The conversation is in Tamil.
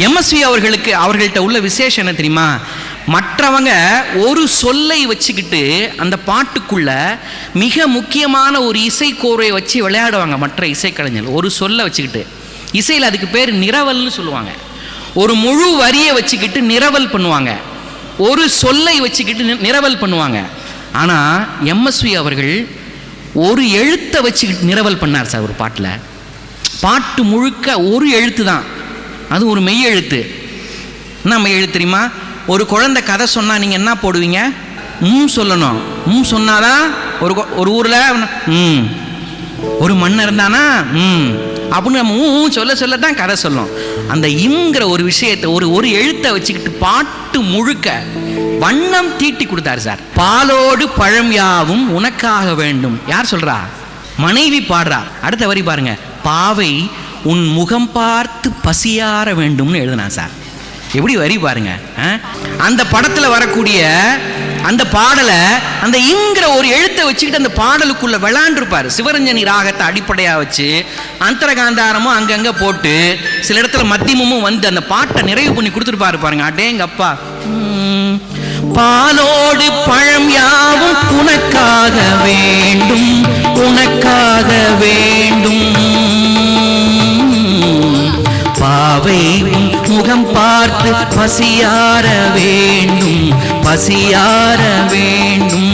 எம்எஸ்வி அவர்கள்ட்ட உள்ள விசேஷம் என்ன தெரியுமா? மற்றவங்க ஒரு சொல்லை வச்சுக்கிட்டு அந்த பாட்டுக்குள்ள மிக முக்கியமான ஒரு இசைக்கோரை வச்சு விளையாடுவாங்க. மற்ற இசைக்கலைஞர்கள் ஒரு சொல்லை வச்சுக்கிட்டு, இசையில் அதுக்கு பேர் நிரவல்னு சொல்லுவாங்க. ஒரு முழு வரியை வச்சுக்கிட்டு நிரவல் பண்ணுவாங்க, ஒரு சொல்லை வச்சுக்கிட்டு நிரவல் பண்ணுவாங்க. ஆனால் எம்எஸ்வி அவர்கள் ஒரு எழுத்தை வச்சுக்கிட்டு நிரவல் பண்ணார் சார். ஒரு பாட்டில் பாட்டு முழுக்க ஒரு எழுத்து தான், அது ஒரு மெய் எழுத்து. என்ன மெய் எழுத்து தெரியுமா? ஒரு குழந்தை கதை சொன்னால் நீங்கள் என்ன போடுவீங்க? சொல்லணும். சொன்னாதான் ஒரு ஊரில் ஒரு மண்ணை இருந்தானா அப்படின்னு நம்ம சொல்ல சொல்லத்தான் கதை சொல்லும். அந்த இம்ங்கிற ஒரு விஷயத்தை ஒரு எழுத்தை வச்சுக்கிட்டு பாட்டு முழுக்க வண்ணம் தீட்டி கொடுத்தாரு சார். பாலோடு பழம் யாவும் உனக்காக வேண்டும். யார் சொல்றா? மனைவி பாடுறா. அடுத்த வரி பாருங்க, பாவை உன் முகம் பார்த்து பசியார வேண்டும்னு எழுதினா சார். எப்படி வரி பாருங்க. அந்த படத்தில் வரக்கூடிய அந்த பாடலை அந்த இங்கிற ஒரு எழுத்தை வச்சுக்கிட்டு அந்த பாடலுக்குள்ள விளாண்டுருப்பார். சிவரஞ்சனி ராகத்தை அடிப்படையாக வச்சு அந்தரகாந்தாரமும் அங்கங்கே போட்டு சில இடத்துல மத்தியமும் வந்து அந்த பாட்டை நிறைவு பண்ணி கொடுத்துருப்பாரு பாருங்க. அடேங்க அப்பா. பாலோடு பழம் யாவும் உனக்காக வேண்டும், உனக்காக வேண்டும். பாவை முகம் பார்த்து பசியார வேண்டும், பசியார வேண்டும்.